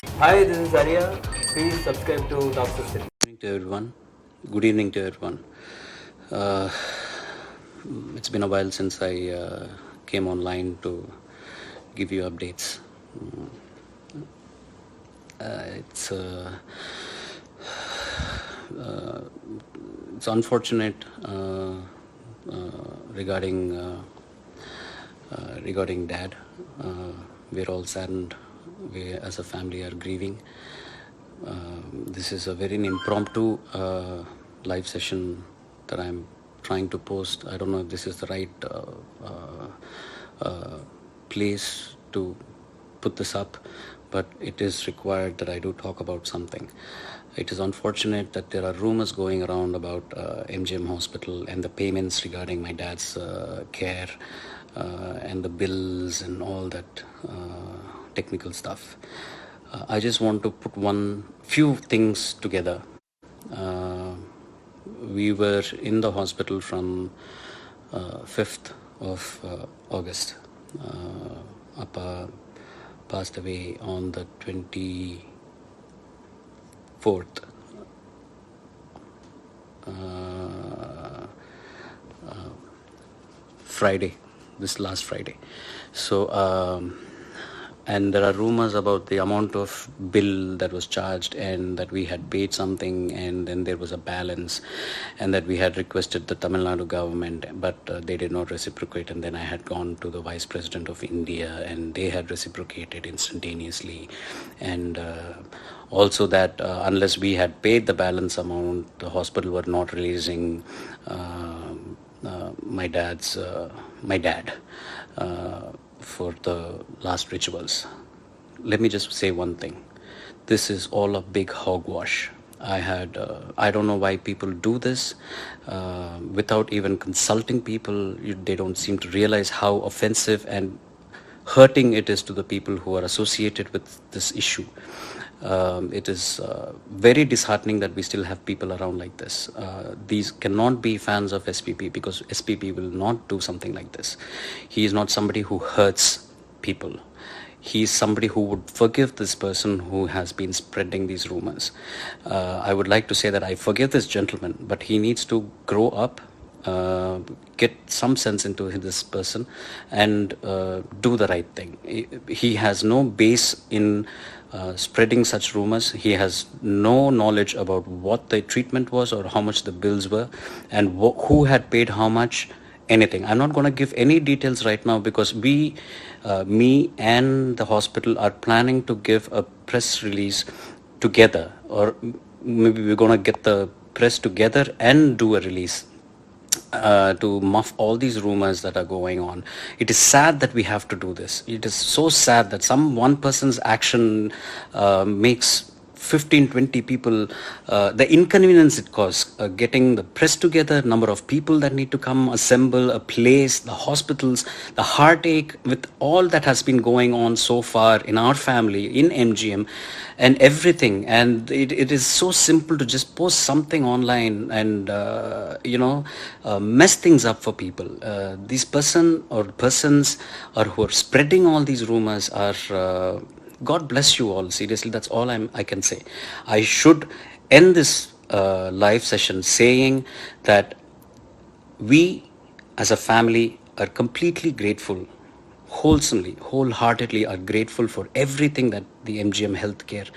Hi, this is Arya. Please subscribe to Doctor City. Good evening to everyone. Good evening to everyone. Uh, it's been a while since I came online to give you updates. It's it's unfortunate regarding regarding Dad. We're all saddened. We, as a family, are grieving. This is a very impromptu live session that I'm trying to post. I don't know if this is the right place to put this up, but it is required that I do talk about something. It is unfortunate that there are rumors going around about MGM Hospital and the payments regarding my dad's care and the bills and all that technical stuff. I just want to put few things together. Uh, we were in the hospital from 5th of August. Appa passed away on the 24th, Friday, this last Friday. So, and there are rumors about the amount of bill that was charged and that we had paid something and then there was a balance and that we had requested the Tamil Nadu government, but they did not reciprocate. And then I had gone to the Vice President of India and they had reciprocated instantaneously. And also that unless we had paid the balance amount, the hospital were not releasing my dad for the last rituals. Let me just say one thing. This is all a big hogwash. I don't know why people do this without even consulting people. They don't seem to realize how offensive and hurting it is to the people who are associated with this issue. It is very disheartening that we still have people around like this. These cannot be fans of SPP because SPP will not do something like this. He is not somebody who hurts people. He is somebody who would forgive this person who has been spreading these rumors. I would like to say that I forgive this gentleman, but he needs to grow up, get some sense into this person and do the right thing. He has no base in spreading such rumors. He has no knowledge about what the treatment was or how much the bills were and who had paid how much, anything. I'm not going to give any details right now because me and the hospital are planning to give a press release together, or maybe we're going to get the press together and do a release to muff all these rumors that are going on. It is sad that we have to do this. It is so sad that one person's action makes 15-20 people, the inconvenience it caused, getting the press together, number of people that need to come assemble, a place, the hospitals, the heartache with all that has been going on so far in our family, in MGM and everything. And it is so simple to just post something online and mess things up for people. These persons or who are spreading all these rumors are God bless you all. Seriously, that's all I can say. I should end this live session saying that we as a family are completely grateful, wholeheartedly are grateful for everything that the MGM Healthcare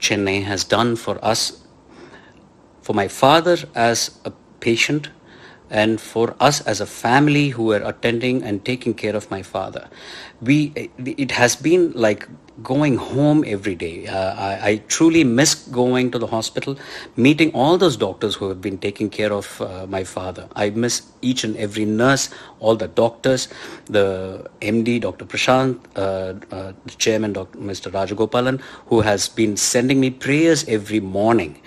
Chennai has done for us, for my father as a patient, and for us as a family who were attending and taking care of my father. It has been like going home every day. I truly miss going to the hospital, meeting all those doctors who have been taking care of my father. I miss each and every nurse, all the doctors, the MD, Dr. Prashant, the chairman, Mr. Rajagopalan, who has been sending me prayers every morning,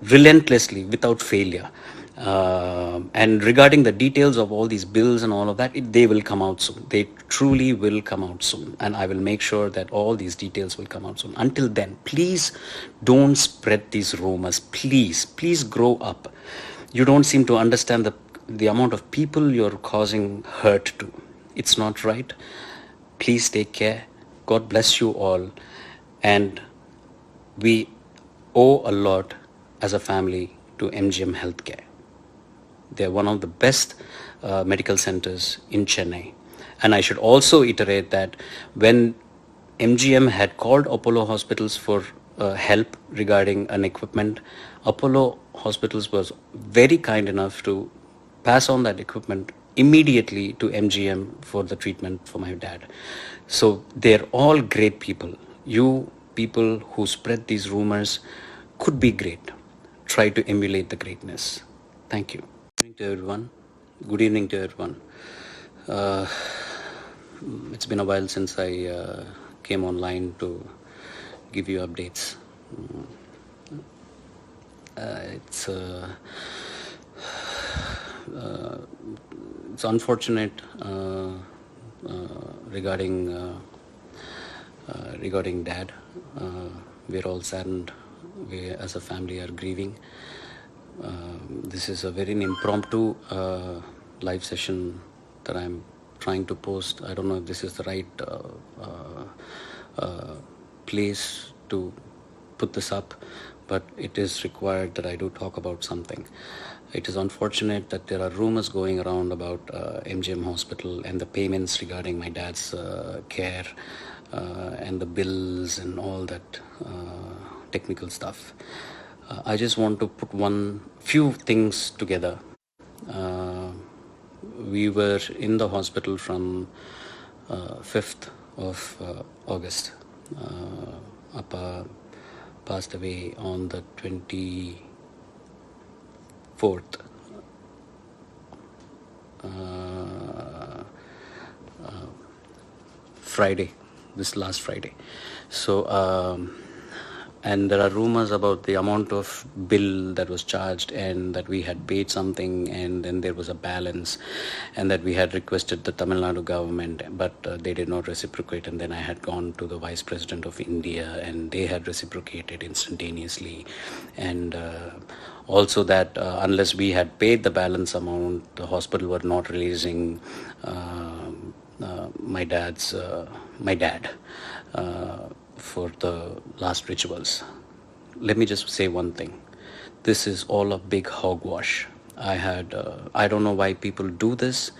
relentlessly, without failure. And regarding the details of all these bills and all of that, they will come out soon. They truly will come out soon. And I will make sure that all these details will come out soon. Until then, please don't spread these rumors. Please grow up. You don't seem to understand the amount of people you're causing hurt to. It's not right. Please take care. God bless you all. And we owe a lot as a family to MGM Healthcare. They're one of the best medical centers in Chennai. And I should also iterate that when MGM had called Apollo Hospitals for help regarding an equipment, Apollo Hospitals was very kind enough to pass on that equipment immediately to MGM for the treatment for my dad. So they're all great people. You people who spread these rumors could be great. Try to emulate the greatness. Thank you. Good evening to everyone. Good evening to everyone. It's been a while since I came online to give you updates. It's unfortunate regarding Dad. We're all saddened. We, as a family, are grieving. This is a very impromptu live session that I'm trying to post. I don't know if this is the right place to put this up, but it is required that I do talk about something. It is unfortunate that there are rumors going around about MGM Hospital and the payments regarding my dad's care and the bills and all that technical stuff. I just want to put few things together. We were in the hospital from 5th of August. Appa passed away on the 24th. Friday, this last Friday. So, and there are rumors about the amount of bill that was charged and that we had paid something and then there was a balance and that we had requested the Tamil Nadu government, but they did not reciprocate. And then I had gone to the Vice President of India and they had reciprocated instantaneously. And also that unless we had paid the balance amount, the hospital were not releasing my dad for the last rituals. Let me just say one thing. This is all a big hogwash. I don't know why people do this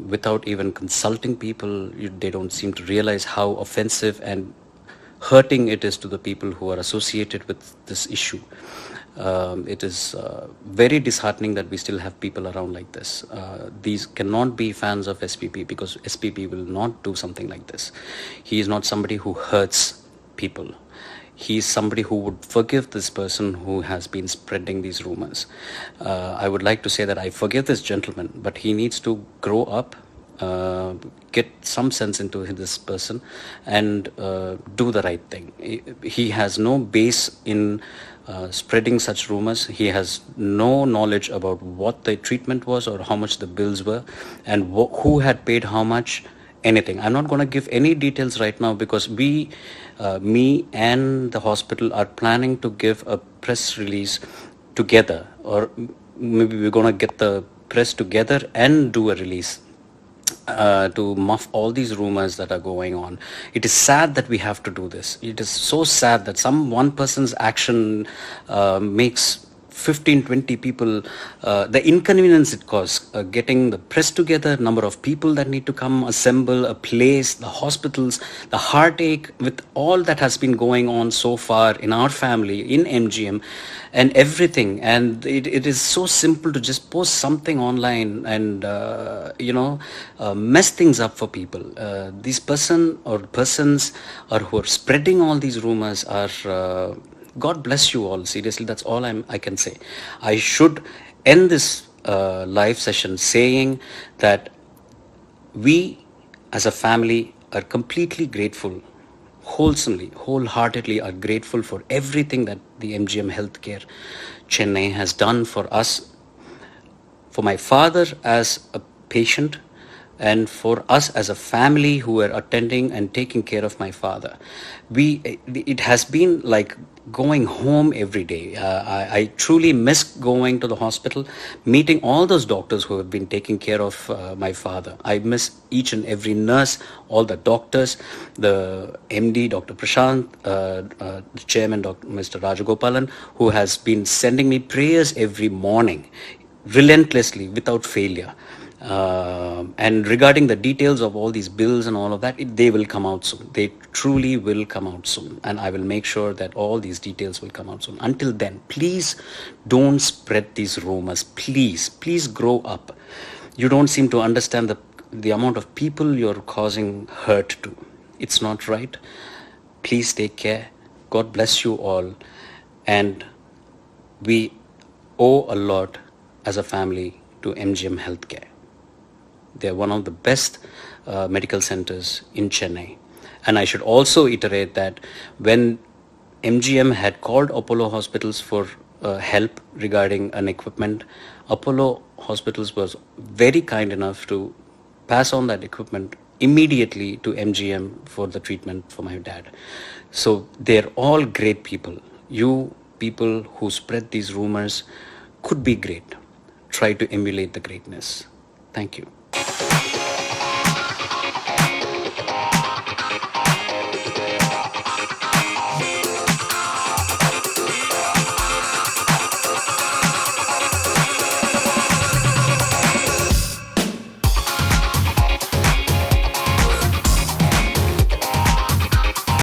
without even consulting people. They don't seem to realize how offensive and hurting it is to the people who are associated with this issue. It is very disheartening that we still have people around like this. These cannot be fans of SPP because SPP will not do something like this. He is not somebody who hurts people. He is somebody who would forgive this person who has been spreading these rumors. I would like to say that I forgive this gentleman, but he needs to grow up, get some sense into this person and do the right thing. He has no base in spreading such rumors. He has no knowledge about what the treatment was or how much the bills were and who had paid how much, anything. I'm not going to give any details right now because me and the hospital are planning to give a press release together, or maybe we're going to get the press together and do a release to muff all these rumors that are going on. It is sad that we have to do this. It is so sad that one person's action makes 15-20 people, the inconvenience it causes, getting the press together, number of people that need to come assemble, a place, the hospitals, the heartache with all that has been going on so far in our family, in MGM and everything. And it is so simple to just post something online and mess things up for people. These persons who are spreading all these rumors are God bless you all. Seriously, that's all I can say. I should end this live session saying that we as a family are completely grateful, wholeheartedly are grateful for everything that the MGM Healthcare Chennai has done for us. For my father as a patient, and for us as a family who were attending and taking care of my father, it has been like going home every day. I truly miss going to the hospital, meeting all those doctors who have been taking care of my father. I miss each and every nurse, all the doctors, the MD, Dr. Prashant, the chairman, Mr. Rajagopalan, who has been sending me prayers every morning, relentlessly, without failure. And regarding the details of all these bills and all of that, they will come out soon. They truly will come out soon. And I will make sure that all these details will come out soon. Until then, please don't spread these rumors. Please grow up. You don't seem to understand the amount of people you're causing hurt to. It's not right. Please take care. God bless you all. And we owe a lot as a family to MGM Healthcare. They're one of the best medical centers in Chennai. And I should also iterate that when MGM had called Apollo Hospitals for help regarding an equipment, Apollo Hospitals was very kind enough to pass on that equipment immediately to MGM for the treatment for my dad. So they're all great people. You people who spread these rumors could be great. Try to emulate the greatness. Thank you.